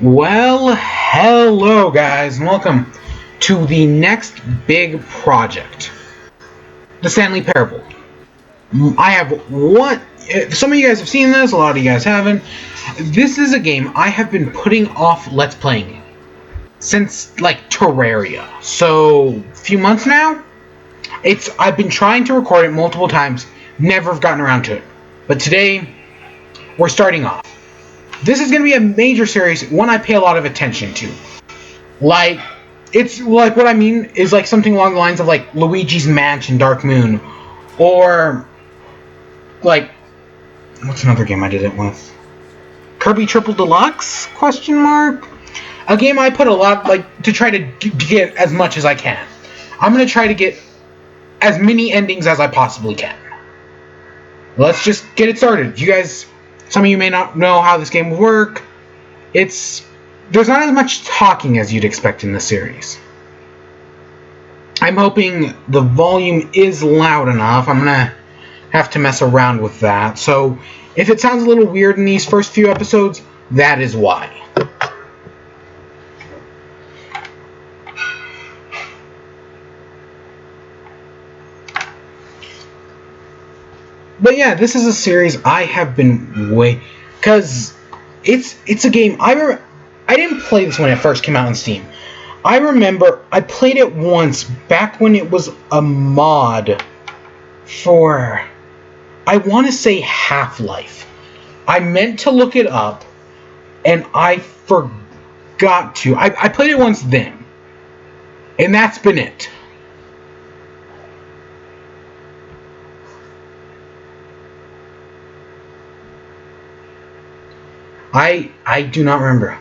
Well, hello guys, and welcome to the next big project, the Stanley Parable. I have one. Some of you guys have seen this, a lot of you guys haven't. This is a game I have been putting off Let's Playing since like Terraria. So, a few months now. I've been trying to record it multiple times, never have gotten around to it. But today, we're starting off. This is going to be a major series, one I pay a lot of attention to. Like, it's like what I mean is like something along the lines of like Luigi's Mansion Dark Moon, or like what's another game I did it with? Kirby Triple Deluxe? Question mark. A game I put a lot like to try to get as much as I can. I'm gonna try to get as many endings as I possibly can. Let's just get it started. You guys, some of you may not know how this game will work. There's not as much talking as you'd expect in this series. I'm hoping the volume is loud enough. I'm gonna have to mess around with that. So if it sounds a little weird in these first few episodes, that is why. But yeah, this is a series I have been because it's a game I didn't play this when it first came out on Steam. I remember I played it once back when it was a mod for, I want to say, Half-Life. I meant to look it up and I forgot to. I played it once then, and that's been it. I do not remember.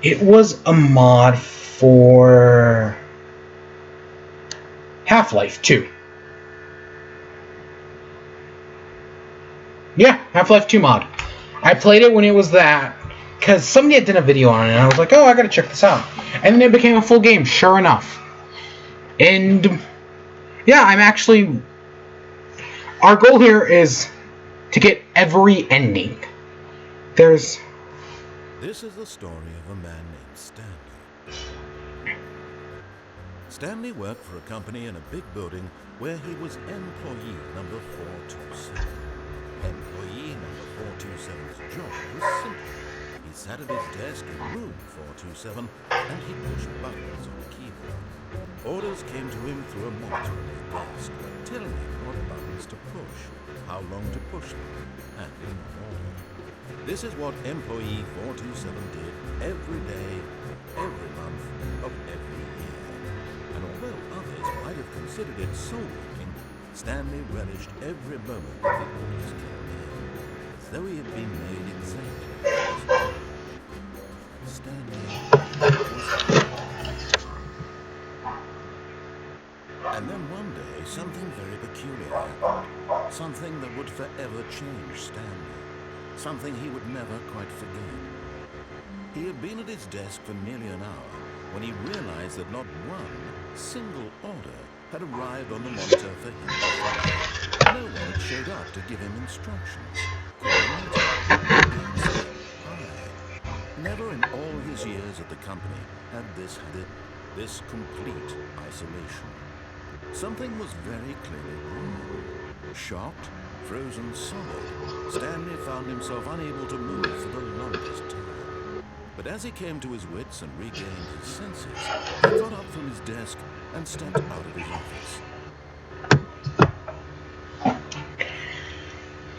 It was a mod for Half-Life 2. Yeah, Half-Life 2 mod. I played it when it was that, because somebody had done a video on it, and I was like, oh, I gotta check this out. And then it became a full game, sure enough. And, yeah, our goal here is to get every ending. This is the story of a man named Stanley. Stanley worked for a company in a big building where he was employee number 427. Employee number 427's job was simple. He sat at his desk in room 427 and he pushed buttons on a keyboard. Orders came to him through a monitor on his desk, telling him what buttons to push, how long to push them, and in what order. This is what employee 427 did every day, every month of every year. And although others might have considered it soul-breaking, Stanley relished every moment that the orders came in, as though he had been made exactly for his job. Stanley was happy. And then one day, something very peculiar happened. Something that would forever change Stanley. Something he would never quite forget. He had been at his desk for nearly an hour when he realized that not one single order had arrived on the monitor for him to follow. No one had showed up to give him instructions. Never in all his years at the company had this complete isolation. Something was very clearly wrong. Shocked, frozen solid, Stanley found himself unable to move for the longest time. But as he came to his wits and regained his senses, he got up from his desk and stepped out of his office.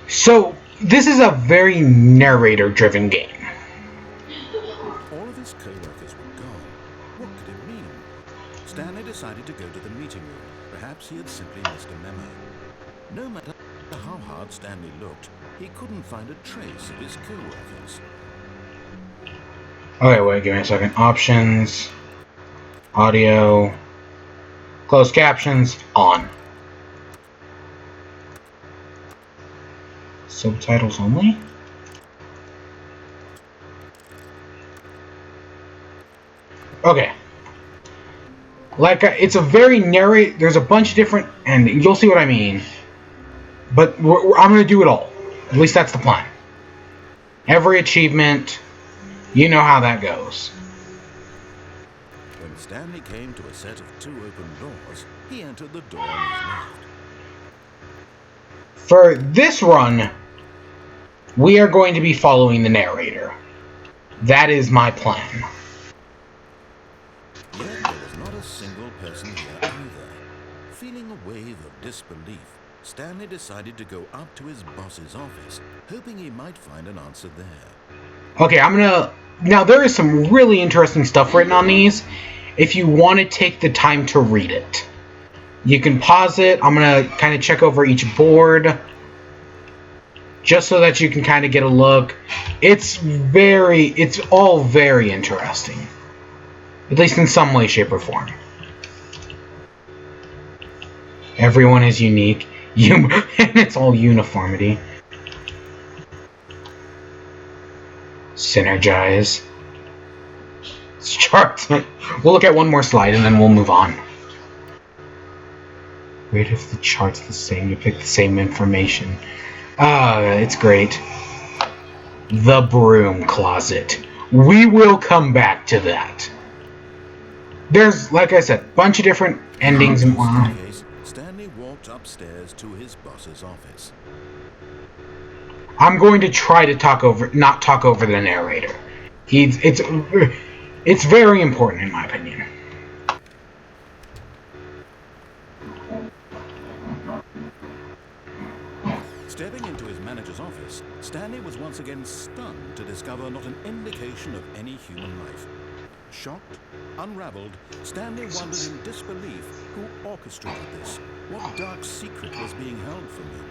So, this is a very narrator-driven game. All of his co-workers were gone. What could it mean? Stanley decided to go to the meeting room. Perhaps he had simply missed a memo. No matter how hard Stanley looked, he couldn't find a trace of his co-workers. Okay, wait, give me a second. Options, audio, closed captions, on. Subtitles only? Okay. Like, it's a very narrate. There's a bunch of different, and you'll see what I mean. But I'm gonna do it all. At least that's the plan. Every achievement, you know how that goes. When Stanley came to a set of 2 open doors, he entered the door on his left. For this run, we are going to be following the narrator. That is my plan. Yet there was not a single person here either. Feeling a wave of disbelief, Stanley decided to go up to his boss's office, hoping he might find an answer there. Okay, now there is some really interesting stuff written on these. If you want to take the time to read it, you can pause it. I'm gonna kind of check over each board, just so that you can kind of get a look. It's all very interesting. At least in some way, shape, or form. Everyone is unique. And it's all uniformity. Synergize. Charts. We'll look at one more slide and then we'll move on. Great if the chart's the same, you pick the same information. It's great. The broom closet. We will come back to that. There's, like I said, a bunch of different endings and whatnot. Stanley walked upstairs to his boss's office. I'm going to try to not talk over the narrator. It's very important in my opinion. Stepping into his manager's office, Stanley was once again stunned to discover not an indication of any human life. Shocked, unraveled, Stanley wondered in disbelief who orchestrated this. What dark secret was being held from him?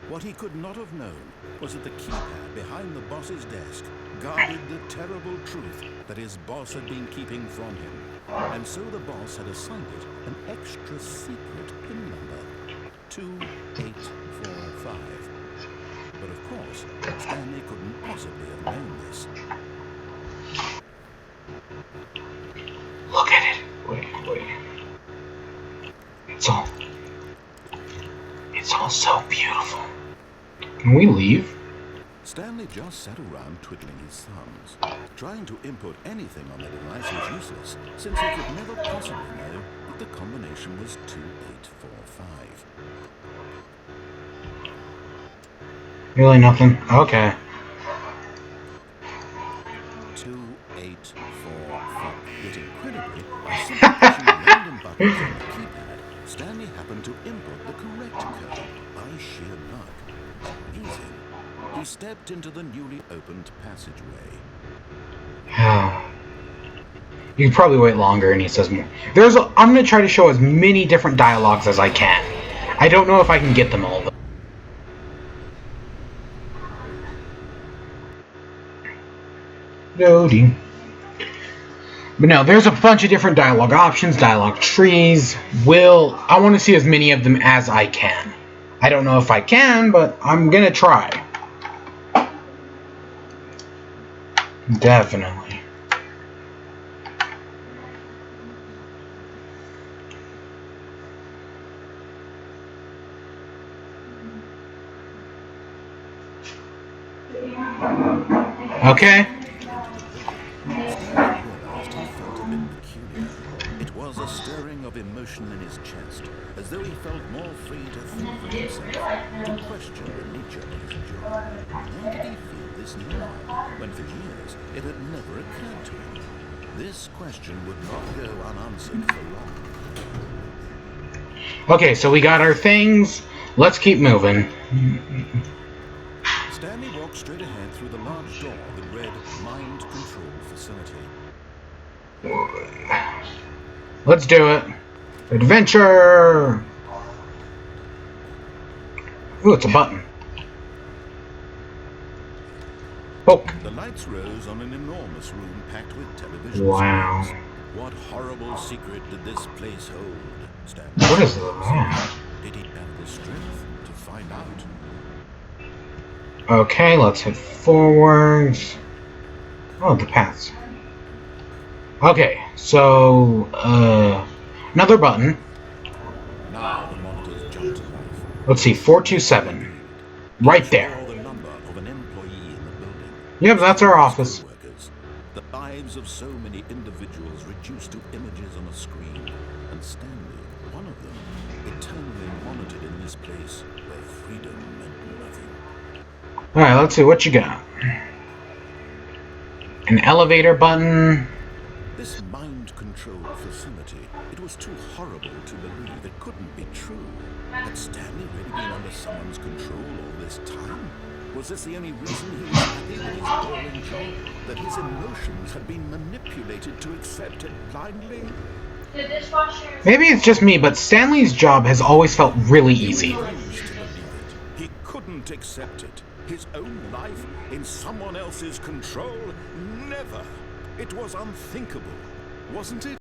What he could not have known was that the keypad behind the boss's desk guarded the terrible truth that his boss had been keeping from him. And so the boss had assigned it an extra secret PIN number, 2845. But of course, Stanley couldn't possibly have known this. Look at it. Wait. It's all so beautiful. Can we leave? Stanley just sat around twiddling his thumbs. Trying to input anything on the device was useless, since he could never possibly know that the combination was 2845. Really nothing? Okay. 2845. Yet incredibly, by simply pushing random buttons on the keypad, Stanley happened to input the correct code by sheer luck. Amazing. He stepped into the newly opened passageway. You can probably wait longer and he says more. I'm going to try to show as many different dialogues as I can. I don't know if I can get them all, though. Loading. But no, there's a bunch of different dialogue options, dialogue trees. I want to see as many of them as I can. I don't know if I can, but I'm going to try. Definitely. Okay. It was a stirring of emotion in his chest, as though he felt more free to think for himself, to question the nature of his job. Why did he feel this now, when for years it had never occurred to him? This question would not go unanswered for long. Okay, so we got our things. Let's keep moving. Stanley walked straight ahead through the large door that read Mind Control Facility. Let's do it. Adventure! Ooh, it's a button. Poke. The lights rose on an enormous room packed with television Wow. screens. What horrible secret did this place hold? Stanley. What is that? Did he have the strength to find out? Okay, let's head forwards. Oh, the paths. Okay, so, Another button. Now the monitors jump to life. Let's see, 427. Right there. Show the number of an employee in the building. Yep, that's our office. Workers. The lives of so many individuals reduced to images on a screen. And Stanley, one of them, eternally monitored in this place where freedom meant nothing. Alright, let's see what you got. An elevator button. This mind-controlled facility, it was too horrible to believe. It couldn't be true. Had Stanley really been under someone's control all this time? Was this the only reason he was happy with his boring job? That his emotions had been manipulated to accept it blindly? Maybe it's just me, but Stanley's job has always felt really easy. He refused to believe it. He couldn't accept it. His own life in someone else's control? Never. It was unthinkable, wasn't it?